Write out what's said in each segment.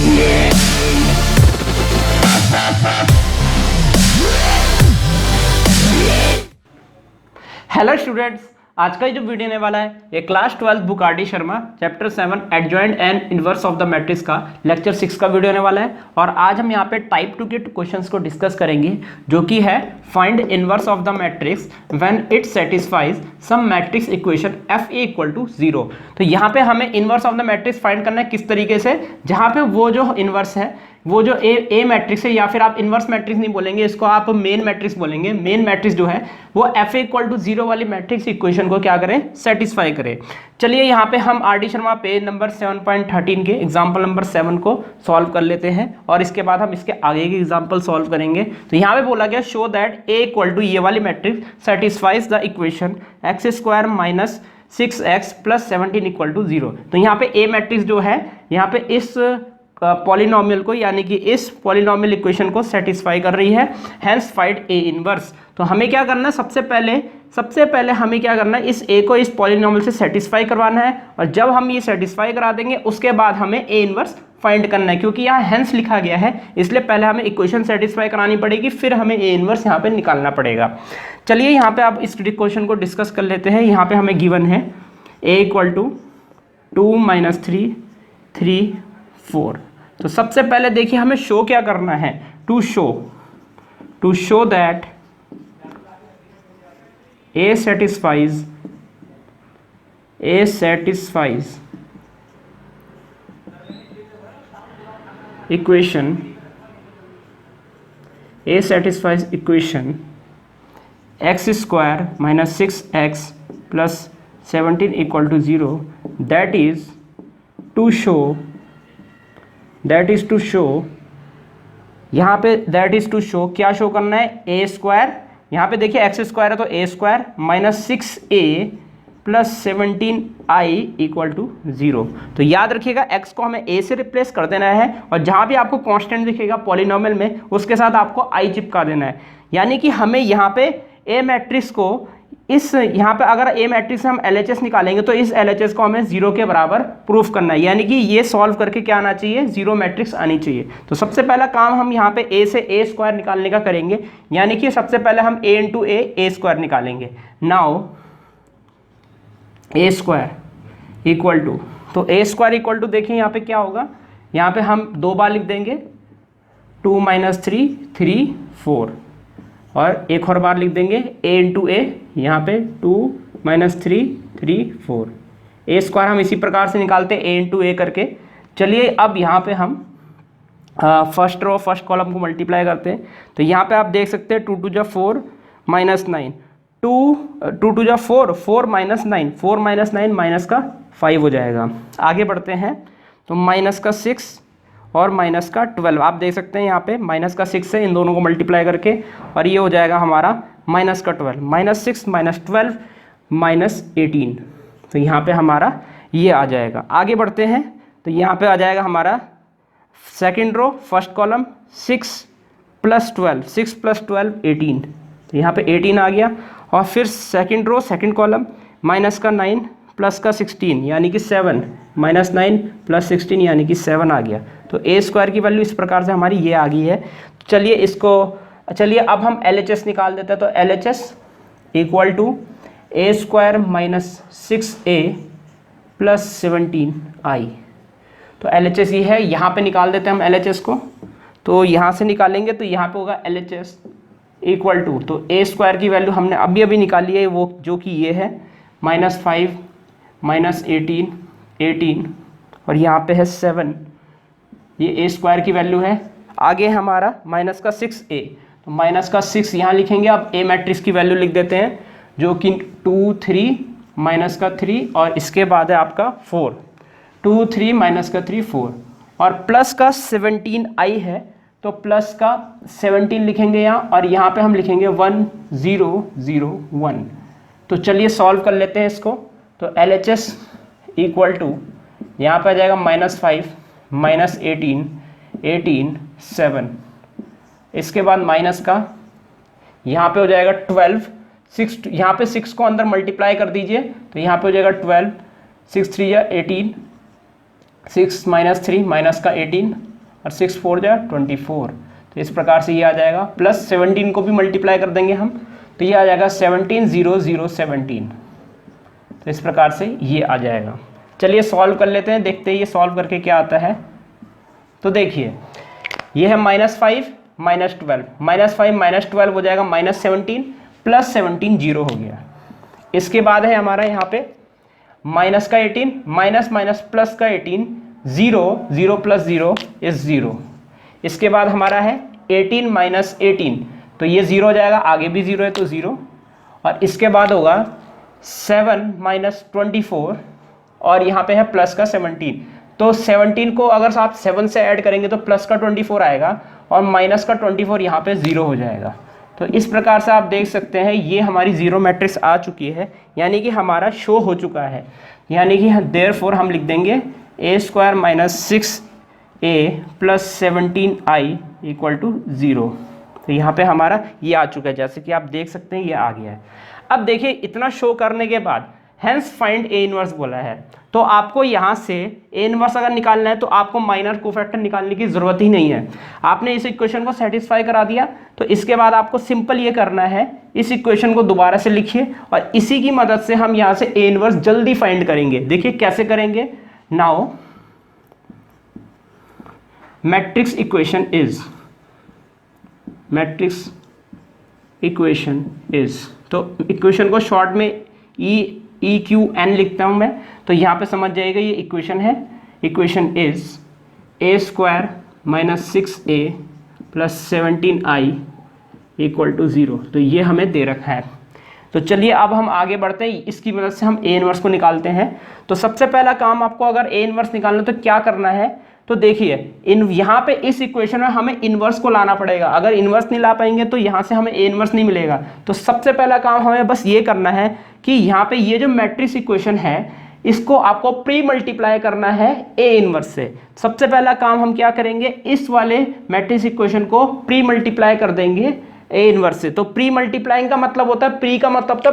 Hello students, आज का ये जो वीडियो होने वाला है ये class 12 book R D Sharma chapter 7 adjoint and inverse of the matrix का लेक्चर 6 का वीडियो होने वाला है। और आज हम यहाँ पे टाइप 2 के क्वेश्चंस को डिस्कस करेंगे, जो कि है find inverse of the matrix when it satisfies some matrix equation F A equal to 0। तो यहाँ पे हमें inverse of the matrix find करना है किस तरीके से, जहाँ पे वो जो इनवर्स है वो जो ए मैट्रिक्स है, या फिर आप इनवर्स मैट्रिक्स नहीं बोलेंगे, इसको आप मेन मैट्रिक्स बोलेंगे। मेन मैट्रिक्स जो है वो एफ ए इक्वल टू 0 वाली मैट्रिक्स इक्वेशन को क्या करें, सेटिस्फाई करें। चलिए यहाँ पे हम R D Sharma page number 7.13 के एग्जाम्पल नंबर 7 को सॉल्व कर लेते हैं, और इसके बाद हम इसके आगे के एग्जाम्पल सॉल्व करेंगे। तो यहाँ पे बोला गया show that A equal to ये वाली matrix satisfies the equation X square minus 6x plus 17 equal to 0। तो यहाँ पे ए मैट्रिक्स जो है यहाँ पे इस पॉलिनोमियल को, यानी कि इस पॉलिनोमियल इक्वेशन को सेटिस्फाई कर रही है, हेंस फाइंड ए इनवर्स। तो हमें क्या करना है, सबसे पहले हमें क्या करना है, इस ए को इस पॉलिनोमियल से सेटिस्फाई करवाना है, और जब हम ये सेटिस्फाई करा देंगे उसके बाद हमें ए इनवर्स फाइंड करना है। क्योंकि यहाँ हेंस लिखा गया है इसलिए पहले हमें इक्वेशन सेटिस्फाई करानी पड़ेगी, फिर हमें ए इनवर्स यहाँ पे निकालना पड़ेगा। चलिए यहाँ पे आप इस क्वेश्चन को डिस्कस कर लेते हैं। यहाँ पे हमें गिवन है ए इक्वल टू 2 - 3 3 4। तो सबसे पहले देखिए हमें शो क्या करना है, to show that A satisfies equation X square minus 6x plus 17 equal to 0। That is to show यहाँ पे दैट इज टू शो क्या शो करना है, ए स्क्वायर, यहाँ पे देखिए एक्स स्क्वायर है तो A square minus 6a plus 17i equal to 0। तो याद रखिएगा x को हमें a से रिप्लेस कर देना है, और जहाँ भी आपको कांस्टेंट दिखेगा पॉलिनोमियल में उसके साथ आपको i चिपका देना है। यानी कि हमें यहाँ पे a मैट्रिक्स को यहाँ पे अगर ए मैट्रिक्स से हम LHS निकालेंगे तो इस LHS को हमें 0 के बराबर प्रूफ करना है, यानी कि ये सॉल्व करके क्या आना चाहिए, 0 मैट्रिक्स आनी चाहिए। तो सबसे पहला काम हम यहाँ पे ए से ए स्क्वायर निकालने का करेंगे, यानी कि सबसे पहले हम a इंटू ए स्क्वायर निकालेंगे। Now A square equal to, तो ए स्क्वायर इक्वल टू देखिए यहाँ पे क्या होगा, यहाँ पे हम 2 बार लिख देंगे 2 - 3 3 4, और एक और बार लिख देंगे a इंटू ए, यहाँ पे 2 - 3 3 4। ए स्क्वायर हम इसी प्रकार से निकालते हैं a इंटू ए करके। चलिए अब यहाँ पे हम फर्स्ट रो फर्स्ट कॉलम को मल्टीप्लाई करते हैं। तो यहाँ पे आप देख सकते हैं 2 2 जा 4 - 9, 2 2 जा 4 4 - 9 4 - 9 माइनस का 5 हो जाएगा। आगे बढ़ते हैं तो माइनस का 6 और माइनस का 12, आप देख सकते हैं यहाँ पे माइनस का 6 है, इन दोनों को मल्टीप्लाई करके, और ये हो जाएगा हमारा माइनस का 12, -6 - 12 -18। तो यहाँ पे हमारा ये आ जाएगा। आगे बढ़ते हैं तो यहाँ पे आ जाएगा हमारा सेकंड रो फर्स्ट कॉलम 6 + 12 6 + 12 18। तो यहाँ पे 18 आ गया, और फिर second row second column minus का 9 प्लस का 16 यानी कि 7 -9 + 16 यानी कि 7 आ गया। तो ए स्क्वायर की वैल्यू इस प्रकार से हमारी ये आ गई है। चलिए अब हम LHS निकाल देते हैं। तो LHS equal to A square minus 6a plus 17i। तो LHS ये है, यहाँ पे निकाल देते हैं हम LHS को। तो यहाँ से निकालेंगे तो यहाँ पे होगा LHS इक्वल टू, तो ए स्क्वायर की वैल्यू हमने अभी निकाली है, वो जो कि ये है -5 -18 18, और यहाँ पे है 7, ये ए स्क्वायर की वैल्यू है। आगे हमारा माइनस का 6a, तो माइनस का 6 यहाँ लिखेंगे। अब ए मैट्रिक्स की वैल्यू लिख देते हैं, जो कि 2 3 माइनस का 3, और इसके बाद है आपका 4 2 3 माइनस का 3 4, और प्लस का 17i है, तो प्लस का 17 लिखेंगे यहाँ, और यहाँ पे हम लिखेंगे 1 0 0 1। तो चलिए सॉल्व कर लेते हैं इसको। तो LHS इक्वल टू यहाँ पे आ जाएगा -5 -18 18 7, इसके बाद माइनस का यहाँ पे हो जाएगा 12 6, यहाँ पे 6 को अंदर मल्टीप्लाई कर दीजिए, तो यहाँ पे हो जाएगा 12 6 3 या 18 6 - 3 माइनस का 18 और 6 4 जा 24। तो इस प्रकार से ये आ जाएगा, प्लस 17 को भी मल्टीप्लाई कर देंगे हम, तो ये आ जाएगा 17 0 0 17। तो इस प्रकार से ये आ जाएगा। चलिए सॉल्व कर लेते हैं, देखते हैं ये सॉल्व करके क्या आता है। तो देखिए ये है -5 -12, -5 -12 हो जाएगा -17, प्लस 17 0 हो गया। इसके बाद है हमारा यहाँ पे माइनस का 18, माइनस माइनस प्लस का 18, 0 0 प्लस 0 इज 0। इसके बाद हमारा है 18 माइनस 18, तो ये 0 हो जाएगा, आगे भी 0 है तो 0। और इसके बाद होगा 7 माइनस 24, और यहाँ पे है प्लस का 17। तो 17 को अगर आप 7 से ऐड करेंगे तो प्लस का 24 आएगा, और माइनस का 24 यहाँ पे 0 हो जाएगा। तो इस प्रकार से आप देख सकते हैं ये हमारी जीरो मैट्रिक्स आ चुकी है, यानी कि हमारा शो हो चुका है। यानी कि देयरफॉर हम लिख देंगे a² minus 6a plus 17i equal to 0। तो यहाँ पे हमारा ये आ चुका है, जैसे कि आप देख सकते हैं ये आ गया है। अब देखिए इतना शो करने के बाद हेंस फाइंड ए इनवर्स बोला है, तो आपको यहाँ से ए इनवर्स अगर निकालना है तो आपको माइनर कोफैक्टर निकालने की ज़रूरत ही नहीं है। आपने इस इक्वेशन को सेटिस्फाई करा दिया, तो इसके बाद आपको सिंपल ये करना है, इस इक्वेशन को दोबारा से लिखिए और इसी की मदद से हम यहाँ से ए इनवर्स जल्दी फाइंड करेंगे। देखिए कैसे करेंगे। नाउ मैट्रिक्स इक्वेशन इज, तो इक्वेशन को शॉर्ट में EQN लिखता हूं मैं, तो यहाँ पे समझ जाएगा ये इक्वेशन है। Equation is a² minus 6a plus 17i equal to 0। तो ये हमें दे रखा है। तो चलिए अब हम आगे बढ़ते हैं, इसकी मदद से हम ए इनवर्स को निकालते हैं। तो सबसे पहला काम आपको अगर ए इनवर्स निकालना तो क्या करना है, तो देखिए यहाँ पे इस इक्वेशन में हमें इनवर्स को लाना पड़ेगा। अगर इनवर्स नहीं ला पाएंगे तो यहाँ से हमें ए इनवर्स नहीं मिलेगा। तो सबसे पहला काम हमें बस ये करना है कि यहाँ पे ये जो मैट्रिक्स इक्वेशन है इसको आपको प्री मल्टीप्लाई करना है ए इनवर्स से। सबसे पहला काम हम क्या करेंगे, इस वाले मैट्रिक्स इक्वेशन को प्री मल्टीप्लाई कर देंगे ए इनवर्स से। तो प्री मल्टीप्लाइंग का मतलब होता है, प्री का मतलब तो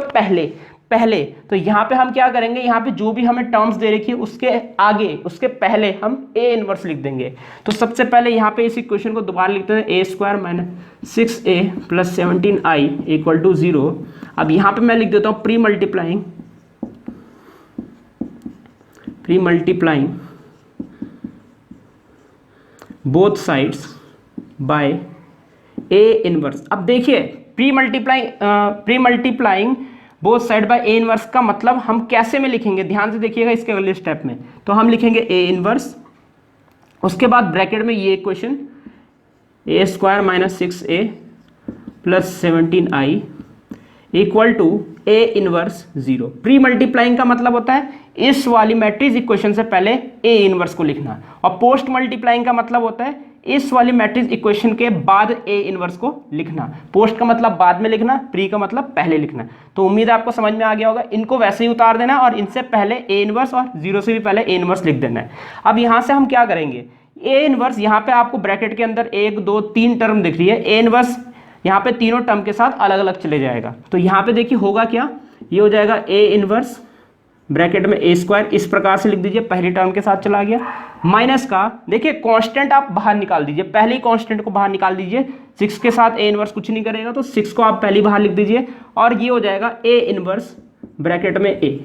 पहले। तो यहाँ पे हम क्या करेंगे, यहाँ पे जो भी हमें टर्म्स दे रखी है उसके आगे, उसके पहले हम ए इनवर्स लिख देंगे। तो सबसे पहले यहाँ पे इस इक्वेशन को दोबारा लिखते हैं, a² minus 6a plus 17i equal to 0। अब यहाँ पे मैं लिख देता हूँ pre multiplying both sides by A inverse. अब देखिए pre multiplying both side by A inverse का मतलब हम कैसे में लिखेंगे, ध्यान से देखिएगा इसके अगले स्टेप में। तो हम लिखेंगे ए इनवर्स, उसके बाद ब्रैकेट में ये equation a² minus 6a plus 17i equal to A inverse 0। Pre multiplying का मतलब होता है इस वाली मैट्रिक्स इक्वेशन से पहले ए इनवर्स को लिखना, और पोस्ट मल्टीप्लाइंग का मतलब होता है इस वाली मैट्रिक्स इक्वेशन के बाद ए इनवर्स को लिखना। पोस्ट का मतलब बाद में लिखना, प्री का मतलब पहले लिखना। तो उम्मीद है आपको समझ में आ गया होगा। इनको वैसे ही उतार देना और इनसे पहले ए इनवर्स और 0 से भी पहले ए इनवर्स लिख देना है। अब यहाँ से हम क्या करेंगे, ए इनवर्स यहाँ पे आपको ब्रैकेट के अंदर 1 2 3 टर्म दिख रही है, ए इनवर्स यहाँ पे तीनों टर्म के साथ अलग अलग चले जाएगा। तो यहाँ पे देखिए होगा क्या, ये हो जाएगा ए इनवर्स ब्रैकेट में a², इस प्रकार से लिख दीजिए, पहली टर्म के साथ चला गया। माइनस का देखिए कांस्टेंट आप बाहर निकाल दीजिए, पहले ही कांस्टेंट को बाहर निकाल दीजिए। 6 के साथ ए इनवर्स कुछ नहीं करेगा, तो 6 को आप पहले बाहर लिख दीजिए, और ये हो जाएगा ए इनवर्स ब्रैकेट में ए।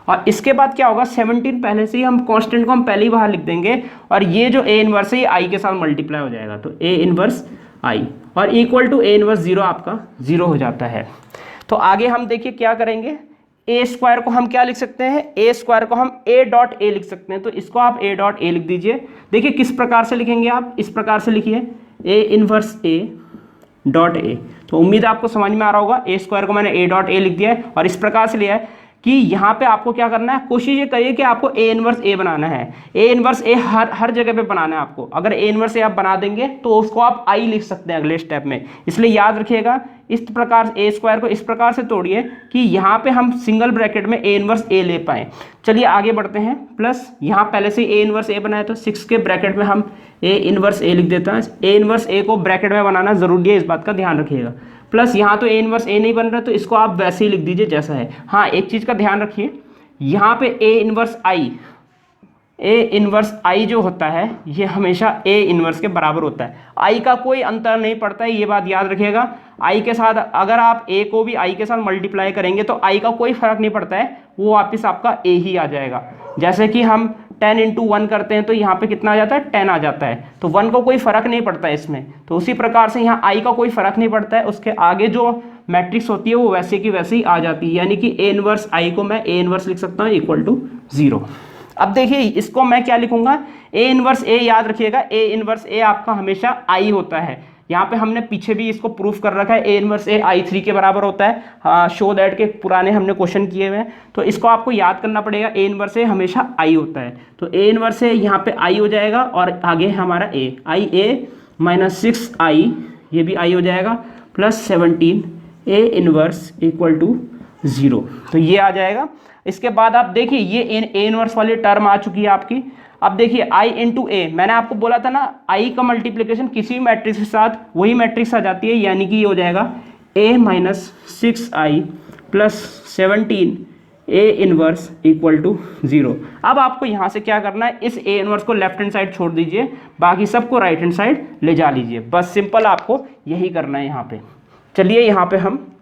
और इसके बाद क्या होगा, 17 पहले से ही हम कांस्टेंट को हम पहले ही बाहर लिख देंगे, और ये जो ए इनवर्स है ये आई के साथ मल्टीप्लाई हो जाएगा। तो ए इनवर्स आई और इक्वल टू ए इनवर्स 0 आपका 0 हो जाता है। तो आगे हम देखिए क्या करेंगे, a² को हम क्या लिख सकते हैं, a² को हम a.a लिख सकते हैं। तो इसको आप a.a लिख दीजिए। देखिए किस प्रकार से लिखेंगे आप, इस प्रकार से लिखिए a इनवर्स a.a। तो उम्मीद है आपको समझ में आ रहा होगा। a² को मैंने a.a लिख दिया है, और इस प्रकार से लिया है कि यहाँ पे आपको क्या करना है, कोशिश ये करिए कि आपको ए इनवर्स ए बनाना है। ए इनवर्स ए हर जगह पे बनाना है आपको। अगर ए इनवर्स ए आप बना देंगे तो उसको आप आई लिख सकते हैं अगले स्टेप में। इसलिए याद रखिएगा, इस प्रकार a² को इस प्रकार से तोड़िए कि यहाँ पे हम सिंगल ब्रैकेट में ए इनवर्स ए ले पाएँ। चलिए आगे बढ़ते हैं। प्लस यहाँ पहले से ए इनवर्स ए बनाया, तो 6 के ब्रैकेट में हम ए इनवर्स ए लिख देता है। ए इनवर्स ए को ब्रैकेट में बनाना जरूरी है, इस बात का ध्यान रखिएगा। प्लस यहाँ तो ए इनवर्स ए नहीं बन रहा, तो इसको आप वैसे ही लिख दीजिए जैसा है। हाँ, एक चीज़ का ध्यान रखिए, यहाँ पे A inverse I A inverse आई जो होता है ये हमेशा ए इनवर्स के बराबर होता है। आई का कोई अंतर नहीं पड़ता है, ये बात याद रखिएगा। आई के साथ अगर आप ए को भी आई के साथ मल्टीप्लाई करेंगे तो आई का कोई फर्क नहीं पड़ता है, वो वापस आपका ए ही आ जाएगा। जैसे कि हम 10 × 1 करते हैं तो यहाँ पे कितना आ जाता है, 10 आ जाता है, तो 1 को कोई फर्क नहीं पड़ता है इसमें। तो उसी प्रकार से यहाँ आई का कोई फर्क नहीं पड़ता है, उसके आगे जो मैट्रिक्स होती है वो वैसे की वैसे ही आ जाती है, यानी कि ए इनवर्स आई को मैं ए इनवर्स लिख सकता हूँ इक्वल टू 0। अब देखिए इसको मैं क्या लिखूंगा, ए इनवर्स ए, याद रखिएगा ए इनवर्स ए आपका हमेशा आई होता है। यहाँ पे हमने पीछे भी इसको प्रूफ कर रखा है, ए इनवर्स ए I3 के बराबर होता है, हाँ शो दैट के पुराने हमने क्वेश्चन किए हुए हैं। तो इसको आपको याद करना पड़ेगा, ए इनवर्स ए हमेशा आई होता है। तो ए इनवर्स ए यहाँ पे आई हो जाएगा और आगे हमारा ए, आई ए माइनस 6i, ये भी आई हो जाएगा, plus 17 A inverse equal to 0, तो ये आ जाएगा। इसके बाद आप देखिए ये ए इनवर्स वाली टर्म आ चुकी है आपकी। अब देखिए i इंटू ए, मैंने आपको बोला था ना i का मल्टीप्लिकेशन किसी भी मैट्रिक्स के साथ वही मैट्रिक्स आ जाती है, यानी कि ये हो जाएगा a minus 6i plus 17 A inverse equal to 0। अब आपको यहाँ से क्या करना है, इस ए इनवर्स को लेफ्ट हैंड साइड छोड़ दीजिए, बाकी सबको राइट हैंड साइड ले जा लीजिए, बस सिंपल आपको यही करना है यहाँ पे। चलिए यहाँ पे हम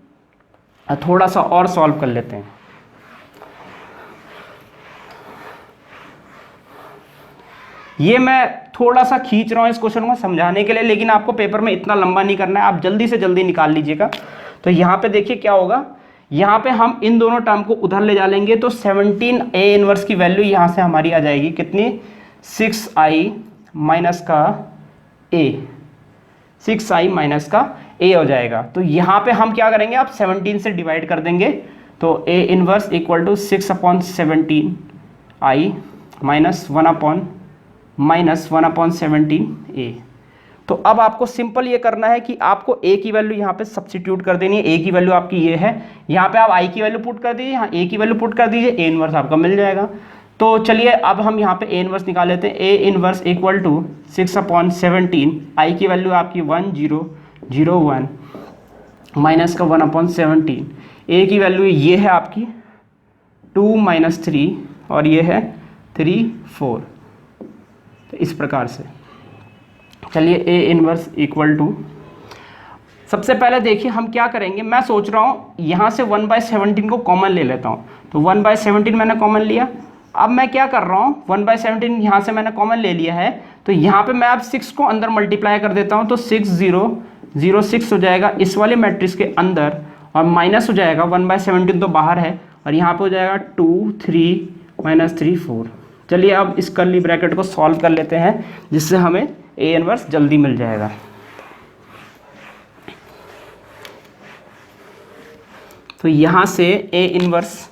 थोड़ा सा और सॉल्व कर लेते हैं। ये मैं थोड़ा सा खींच रहा हूँ इस क्वेश्चन को समझाने के लिए, लेकिन आपको पेपर में इतना लंबा नहीं करना है, आप जल्दी से जल्दी निकाल लीजिएगा। तो यहाँ पे देखिए क्या होगा, यहाँ पे हम इन दोनों टर्म को उधर ले जा लेंगे, तो 17 ए इनवर्स की वैल्यू यहाँ से हमारी आ जाएगी कितनी, 6i माइनस का ए, 6i माइनस का ए हो जाएगा। तो यहाँ पे हम क्या करेंगे, आप 17 से डिवाइड कर देंगे, तो A inverse equal to 6/17 i minus 1/17 A. तो अब आपको सिंपल ये करना है कि आपको ए की वैल्यू यहाँ पे सब्स्टिट्यूट कर देनी है। ए की वैल्यू आपकी ये है, यहाँ पे आप आई की वैल्यू पुट कर दीजिए, यहाँ ए की वैल्यू पुट कर दीजिए, ए इनवर्स आपका मिल जाएगा। तो चलिए अब हम यहाँ पे ए इनवर्स निकाल लेते हैं। ए इनवर्स इक्वल टू 6/17, आई की वैल्यू आपकी 1001 माइनस का 1/17, ए की वैल्यू ये है आपकी 2 - 3 और ये है 3 4। तो इस प्रकार से चलिए ए इनवर्स इक्वल टू, सबसे पहले देखिए हम क्या करेंगे, मैं सोच रहा हूँ यहाँ से 1/17 को कॉमन ले लेता हूँ। तो 1/17 मैंने कॉमन लिया। अब मैं क्या कर रहा हूँ, 1/17 यहाँ से मैंने कॉमन ले लिया है, तो यहाँ पे मैं अब 6 को अंदर मल्टीप्लाई कर देता हूँ, तो 6006 हो जाएगा इस वाले मैट्रिक्स के अंदर, और माइनस हो जाएगा 1/17 तो बाहर है, और यहाँ पे हो जाएगा 2 3 - 3 4। चलिए अब इस कर्ली ब्रैकेट को सॉल्व कर लेते हैं, जिससे हमें ए इनवर्स जल्दी मिल जाएगा। तो यहाँ से ए इनवर्स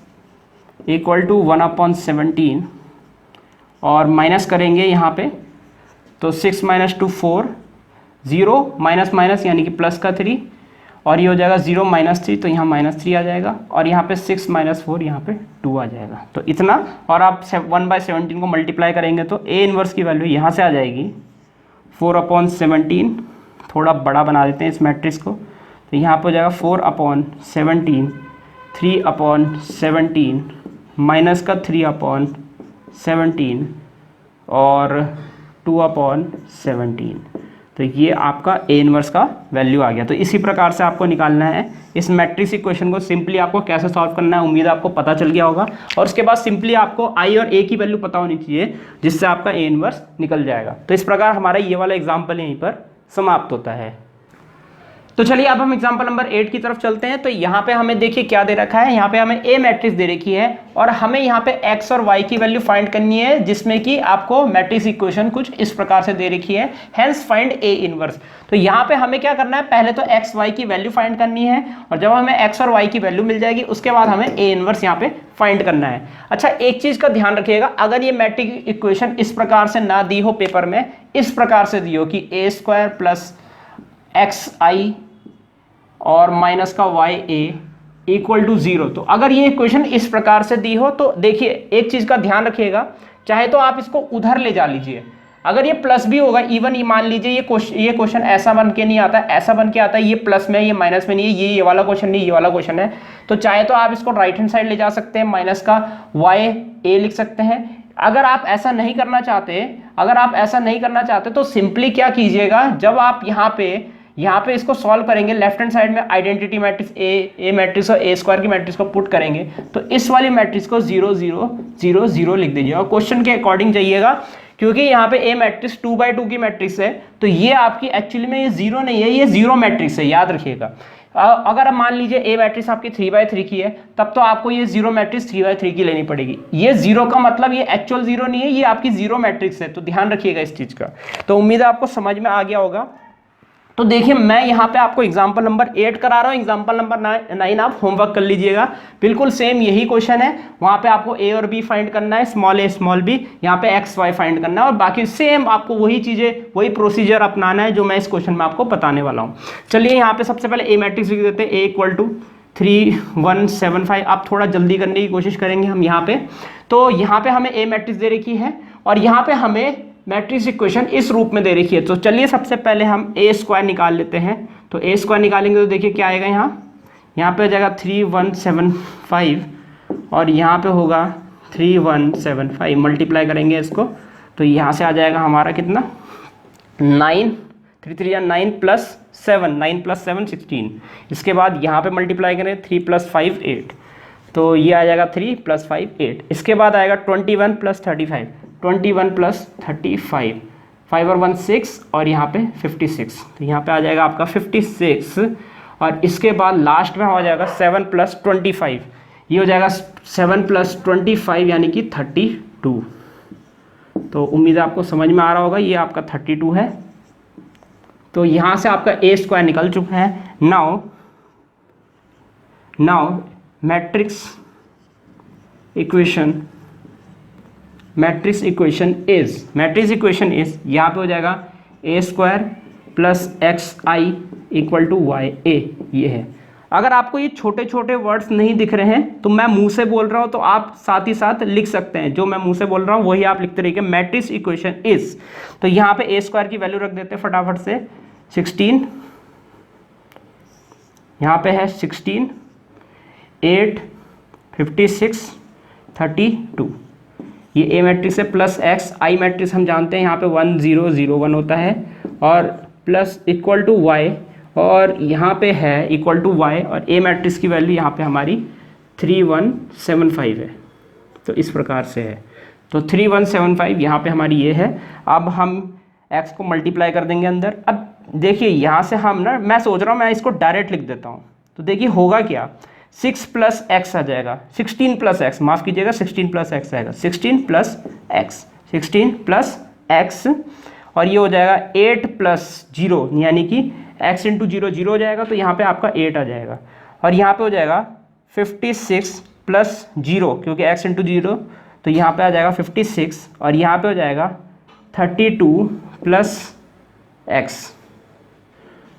इक्वल टू 1/17 और माइनस करेंगे यहाँ पे, तो 6 - 2 4, 0 माइनस माइनस यानी कि प्लस का 3, और ये हो जाएगा 0 - 3, तो यहाँ -3 आ जाएगा, और यहाँ पे 6 - 4 यहाँ पे 2 आ जाएगा। तो इतना, और आप 1/17 को मल्टीप्लाई करेंगे तो ए इनवर्स की वैल्यू यहाँ से आ जाएगी 4/17, थोड़ा बड़ा बना देते हैं इस मैट्रिक्स को, तो यहाँ पे हो जाएगा 4/17, 3/17 माइनस का 3/17 और 2/17। तो ये आपका ए इनवर्स का वैल्यू आ गया। तो इसी प्रकार से आपको निकालना है इस मैट्रिक्स इक्वेशन को। सिंपली आपको कैसे सॉल्व करना है उम्मीद है आपको पता चल गया होगा, और उसके बाद सिंपली आपको आई और ए की वैल्यू पता होनी चाहिए, जिससे आपका ए इनवर्स निकल जाएगा। तो इस प्रकार हमारा ये वाला एग्जाम्पल यहीं पर समाप्त होता है। तो चलिए अब हम एग्जाम्पल नंबर 8 की तरफ चलते हैं। तो यहाँ पे हमें देखिए क्या दे रखा है, यहाँ पे हमें ए मैट्रिक्स दे रखी है, और हमें यहाँ पे एक्स और वाई की वैल्यू फाइंड करनी है, जिसमें कि आपको मैट्रिक्स इक्वेशन कुछ इस प्रकार से दे रखी है, हेंस फाइंड ए इनवर्स। तो यहाँ पे हमें क्या करना है, पहले तो एक्स वाई की वैल्यू फाइंड करनी है, और जब हमें एक्स और वाई की वैल्यू मिल जाएगी उसके बाद हमें ए इनवर्स यहाँ पे फाइंड करना है। अच्छा, एक चीज का ध्यान रखिएगा, अगर ये मैट्रिक्स इक्वेशन इस प्रकार से ना दी हो पेपर में, इस प्रकार से दी हो कि a² प्लस xi और माइनस का ya इक्वल टू 0, तो अगर ये इक्वेशन इस प्रकार से दी हो तो देखिए एक चीज का ध्यान रखिएगा, चाहे तो आप इसको उधर ले जा लीजिए, अगर ये प्लस भी होगा, इवन ये मान लीजिए ये क्वेश्चन ऐसा बन के नहीं आता, ऐसा बन के आता है, ये प्लस में ये माइनस में नहीं है, ये वाला क्वेश्चन नहीं, ये वाला क्वेश्चन है, तो चाहे तो आप इसको राइट हैंड साइड ले जा सकते हैं, माइनस का ya लिख सकते हैं, अगर आप ऐसा नहीं करना चाहते तो सिंपली क्या कीजिएगा, जब आप यहाँ पे इसको सॉल्व करेंगे, लेफ्ट हैंड साइड में आइडेंटिटी मैट्रिक्स ए मैट्रिक्स और ए स्क्वायर की मैट्रिक्स को पुट करेंगे, तो इस वाली मैट्रिक्स को 0 0 0 0 लिख दीजिए और क्वेश्चन के अकॉर्डिंग जाइएगा, क्योंकि यहाँ पे ए मैट्रिक्स 2/2 की मैट्रिक्स है, तो ये आपकी एक्चुअली में ये 0 नहीं है, ये 0 मैट्रिक्स है, याद रखिएगा। अगर मान लीजिए ए मैट्रिक्स आपकी 3/3 की है, तब तो आपको ये 0 मैट्रिक्स 3/3 की लेनी पड़ेगी। ये 0 का मतलब ये एक्चुअल 0 नहीं है, ये आपकी 0 मैट्रिक्स है, तो ध्यान रखिएगा इस चीज का। तो उम्मीद है आपको समझ में आ गया होगा। तो देखिए मैं यहाँ पे आपको एग्जाम्पल नंबर 8 करा रहा हूँ, एग्जाम्पल नंबर 9 आप होमवर्क कर लीजिएगा। बिल्कुल सेम यही क्वेश्चन है, वहाँ पे आपको ए और बी फाइंड करना है, स्मॉल ए स्मॉल बी, यहाँ पे एक्स वाई फाइंड करना है, और बाकी सेम आपको वही चीज़ें वही प्रोसीजर अपनाना है जो मैं इस क्वेश्चन में आपको बताने वाला हूँ। चलिए यहाँ पे सबसे पहले ए मैट्रिक्स लिख देते हैं, ए इक्वल टू 3 1 7 5। आप थोड़ा जल्दी करने की कोशिश करेंगे हम यहाँ पे। तो यहाँ पे हमें ए मैट्रिक्स दे रखी है और यहाँ पे हमें मैट्रिक्स इक्वेशन इस रूप में दे रखी है। तो चलिए सबसे पहले हम ए स्क्वायर निकाल लेते हैं। तो ए स्क्वायर निकालेंगे तो देखिए क्या आएगा, यहाँ पे हो जाएगा 3 1 7 5 और यहाँ पे होगा 3 1 7 5। मल्टीप्लाई करेंगे इसको तो यहाँ से आ जाएगा हमारा कितना 9, 3 3 या 9 प्लस 7, 9 प्लस 7 16। इसके बाद यहाँ पे मल्टीप्लाई करें 3 + 5 8, तो ये आ जाएगा 3 + 5 8। इसके बाद आएगा 21 + 35, 21 + 35, 5 और 1 6 और यहाँ पे 56, तो यहाँ पे आ जाएगा आपका 56। और इसके बाद लास्ट में हो जाएगा 7 + 25, ये हो जाएगा 7 + 25 यानी कि 32। तो उम्मीद है आपको समझ में आ रहा होगा, ये आपका 32 है। तो यहाँ से आपका ए स्क्वायर निकल चुका है। नाउ मैट्रिक्स इक्वेशन इज यहाँ पे हो जाएगा A square plus X I equal to Y A, ये है। अगर आपको ये छोटे छोटे वर्ड्स नहीं दिख रहे हैं तो मैं मुंह से बोल रहा हूँ, तो आप साथ ही साथ लिख सकते हैं, जो मैं मुंह से बोल रहा हूँ वही आप लिखते रहिए। मैट्रिक्स इक्वेशन इज, तो यहाँ पे ए स्क्वायर की वैल्यू रख देते हैं फटाफट से 16, यहाँ पे है 16 8 56 32, ये ए मैट्रिक्स है। प्लस एक्स आई मैट्रिक्स हम जानते हैं यहाँ पे 1 0 0 1 होता है, और प्लस इक्वल टू वाई, और यहाँ पे है इक्वल टू वाई, और ए मैट्रिक्स की वैल्यू यहाँ पे हमारी 3175 है। तो इस प्रकार से है, तो 3175 यहाँ पे हमारी ये है। अब हम x को मल्टीप्लाई कर देंगे अंदर। अब देखिए यहाँ से हम ना, मैं सोच रहा हूँ मैं इसको डायरेक्ट लिख देता हूँ, तो देखिए होगा क्या, 6 + x आ जाएगा, 16 + x, माफ़ कीजिएगा 16 + x आएगा, 16 + x, और ये हो जाएगा 8 + 0 यानी कि x × 0 0 हो जाएगा, तो यहाँ पे आपका 8 आ जाएगा। और यहाँ पे हो जाएगा 56 + 0, क्योंकि x × 0, तो यहाँ पे आ जाएगा 56, और यहाँ पे हो जाएगा 32 + x,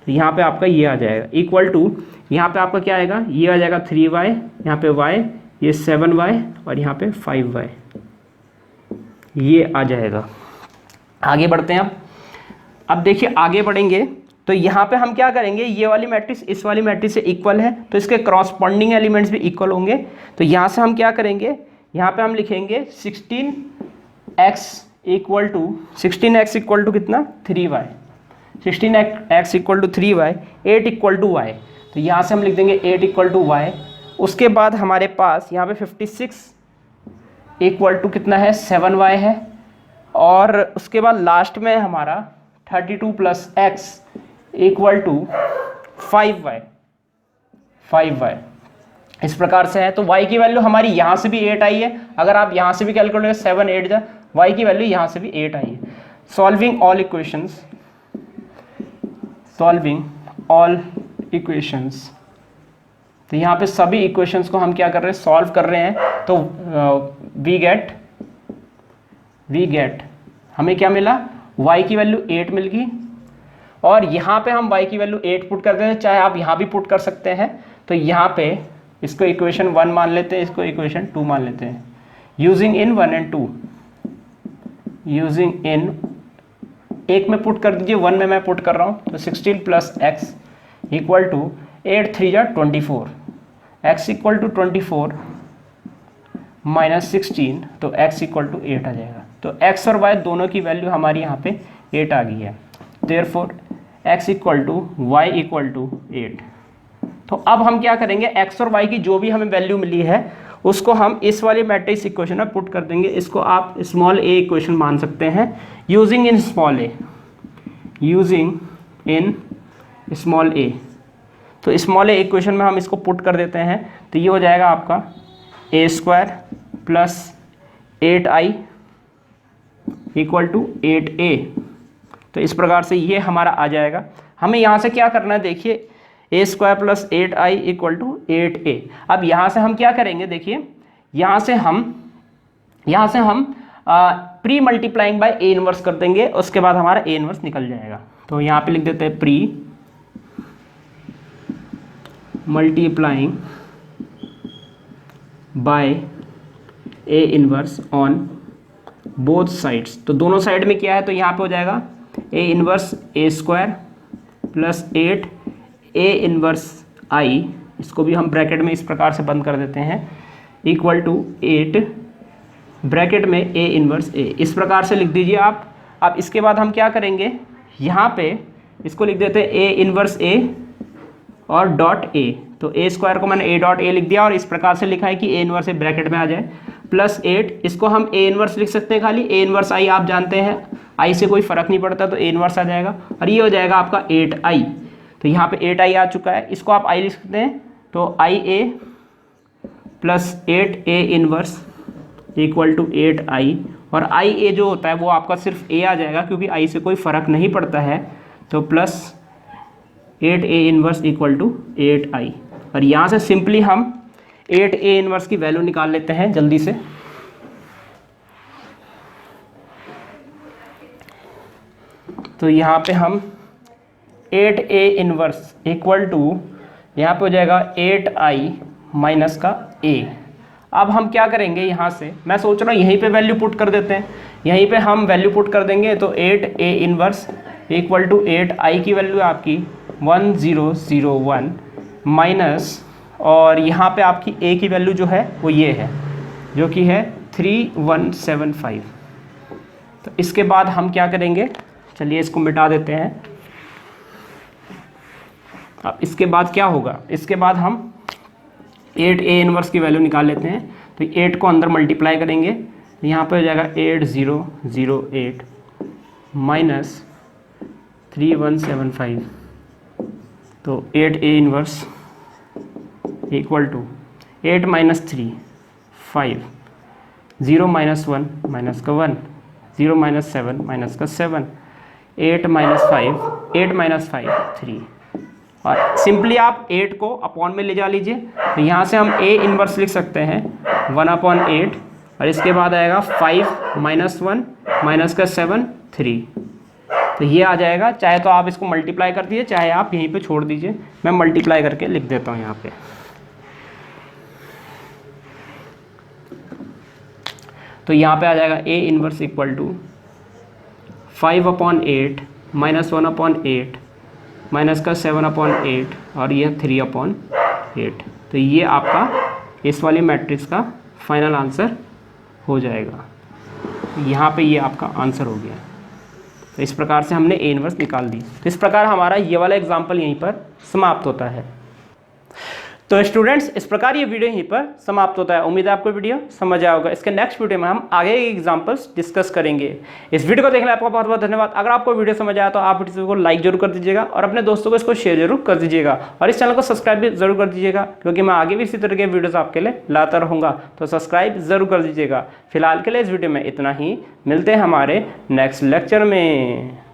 तो यहाँ पे आपका ये आ जाएगा इक्वल टू, यहाँ पे आपका क्या आएगा, ये आ जाएगा 3y, यहाँ पे y, ये 7y, और यहाँ पे 5y, ये आ जाएगा। आगे बढ़ते हैं अब देखिए आगे बढ़ेंगे तो यहाँ पे हम क्या करेंगे, ये वाली मैट्रिक्स इस वाली मैट्रिक्स से इक्वल है, तो इसके क्रॉसपॉन्डिंग एलिमेंट्स भी इक्वल होंगे। तो यहाँ से हम क्या करेंगे, यहाँ पे हम लिखेंगे 16x इक्वल टू कितना 3y, 16x equal to 3y, 8 equal to y, तो यहाँ से हम लिख देंगे 8 इक्वल टू y। उसके बाद हमारे पास यहाँ पे 56 इक्वल टू कितना है 7y है, और उसके बाद लास्ट में हमारा 32 + x इक्वल टू 5y, इस प्रकार से है। तो y की वैल्यू हमारी यहाँ से भी 8 आई है, अगर आप यहाँ से भी कैलकुलेट करें 7 8 जा, y की वैल्यू यहाँ से भी 8 आई है। सॉल्विंग ऑल इक्वेशंस, तो यहाँ पे सभी इक्वेशंस को हम क्या कर रहे हैं, सॉल्व कर रहे हैं। तो वी गेट हमें क्या मिला, y की वैल्यू 8 मिल गई, और यहाँ पे हम y की वैल्यू 8 पुट कर देते हैं, चाहे आप यहाँ भी पुट कर सकते हैं। तो यहाँ पे इसको इक्वेशन 1 मान लेते हैं, इसको इक्वेशन 2 मान लेते हैं, यूजिंग इन 1 और 2, यूजिंग इन, एक में पुट कर दीजिए, 1 में मैं पुट कर रहा हूँ। तो 16 + x इक्वल टू 8 3 जा 24, x इक्वल टू 24 -16, तो x इक्वल टू 8 आ जाएगा। तो x और y दोनों की वैल्यू हमारी यहाँ पे 8 आ गई है। Therefore x equal to y equal to 8। तो अब हम क्या करेंगे, x और y की जो भी हमें वैल्यू मिली है उसको हम इस वाली मैट्रिक्स इक्वेशन में पुट कर देंगे। इसको आप स्मॉल a इक्वेशन मान सकते हैं यूजिंग इन स्मॉल a। तो स्मॉल a इक्वेशन में हम इसको पुट कर देते हैं, तो ये हो जाएगा आपका a² plus 8i equal to 8a। तो इस प्रकार से ये हमारा आ जाएगा। हमें यहाँ से क्या करना है, देखिए a² plus 8i equal to 8a। अब यहाँ से हम क्या करेंगे, देखिए यहाँ से हम pre multiplying by a inverse कर देंगे, उसके बाद हमारा a इनवर्स निकल जाएगा। तो यहाँ पे लिख देते हैं pre multiplying by a inverse on both sides. तो दोनों साइड में क्या है, तो यहाँ पे हो जाएगा a inverse a² plus 8 a inverse i, इसको भी हम ब्रैकेट में इस प्रकार से बंद कर देते हैं, इक्वल टू 8 ब्रैकेट में a इनवर्स a। इस प्रकार से लिख दीजिए आप। अब इसके बाद हम क्या करेंगे, यहाँ पे इसको लिख देते हैं a इनवर्स a और डॉट a। तो a² को मैंने a डॉट a लिख दिया और इस प्रकार से लिखा है कि a इनवर्स a ब्रैकेट में आ जाए, प्लस 8, इसको हम a इनवर्स लिख सकते हैं खाली, a इनवर्स i आप जानते हैं i से कोई फर्क नहीं पड़ता, तो a इनवर्स आ जाएगा और ये हो जाएगा आपका 8i। तो यहाँ पे 8i आ चुका है, इसको आप i लिख सकते हैं, तो ia plus 8a inverse equal to 8i, और ia जो होता है वो आपका सिर्फ a आ जाएगा क्योंकि i से कोई फर्क नहीं पड़ता है, तो plus 8a inverse equal to 8i। और यहाँ से सिंपली हम 8a इनवर्स की वैल्यू निकाल लेते हैं जल्दी से। तो यहाँ पे हम 8a इनवर्स इक्वल टू यहाँ पे हो जाएगा 8i माइनस का a। अब हम क्या करेंगे, यहाँ से मैं सोच रहा हूँ यहीं पे वैल्यू पुट कर देते हैं, यहीं पे हम वैल्यू पुट कर देंगे। तो 8a inverse equal to 8i की वैल्यू आपकी 1001 माइनस, और यहाँ पे आपकी a की वैल्यू जो है वो ये है, जो कि है 3175। तो इसके बाद हम क्या करेंगे, चलिए इसको मिटा देते हैं। अब इसके बाद क्या होगा, इसके बाद हम 8a इनवर्स की वैल्यू निकाल लेते हैं। तो 8 को अंदर मल्टीप्लाई करेंगे, यहाँ पे हो जाएगा 8008 माइनस 3175। तो 8a inverse equal to 8 minus 3 5, 0 minus 1 minus का 1, 0 माइनस 7 माइनस का 7, 8 माइनस 5 8 माइनस 5 3। और सिंपली आप 8 को अपॉन में ले जा लीजिए, तो यहाँ से हम a इनवर्स लिख सकते हैं 1/8, और इसके बाद आएगा 5 माइनस 1 माइनस का 7 3। तो ये आ जाएगा। चाहे तो आप इसको मल्टीप्लाई कर दीजिए, चाहे आप यहीं पे छोड़ दीजिए, मैं मल्टीप्लाई करके लिख देता हूँ यहाँ पे। तो यहाँ पे आ जाएगा a inverse equal to 5/8 minus 1/8 minus का 7/8 और यह 3/8। तो ये आपका इस वाली मैट्रिक्स का फाइनल आंसर हो जाएगा। यहाँ पे ये आपका आंसर हो गया। तो इस प्रकार से हमने a इनवर्स निकाल दी। तो इस प्रकार हमारा ये वाला एग्जाम्पल यहीं पर समाप्त होता है। तो स्टूडेंट्स, इस प्रकार ये वीडियो यहीं पर समाप्त होता है। उम्मीद है आपको वीडियो समझ आया होगा। इसके नेक्स्ट वीडियो में हम आगे के एग्जांपल्स डिस्कस करेंगे। इस वीडियो को देखने के लिए आपका बहुत बहुत धन्यवाद। अगर आपको वीडियो समझ आया तो आप वीडियो को लाइक जरूर कर दीजिएगा और अपने दोस्तों को इसको शेयर जरूर कर दीजिएगा, और इस चैनल को सब्सक्राइब भी जरूर कर दीजिएगा, क्योंकि मैं आगे भी इसी तरह के वीडियोज़ आपके लिए लाता रहूँगा। तो सब्सक्राइब जरूर कर दीजिएगा। फिलहाल के लिए इस वीडियो में इतना ही। मिलते हैं हमारे नेक्स्ट लेक्चर में।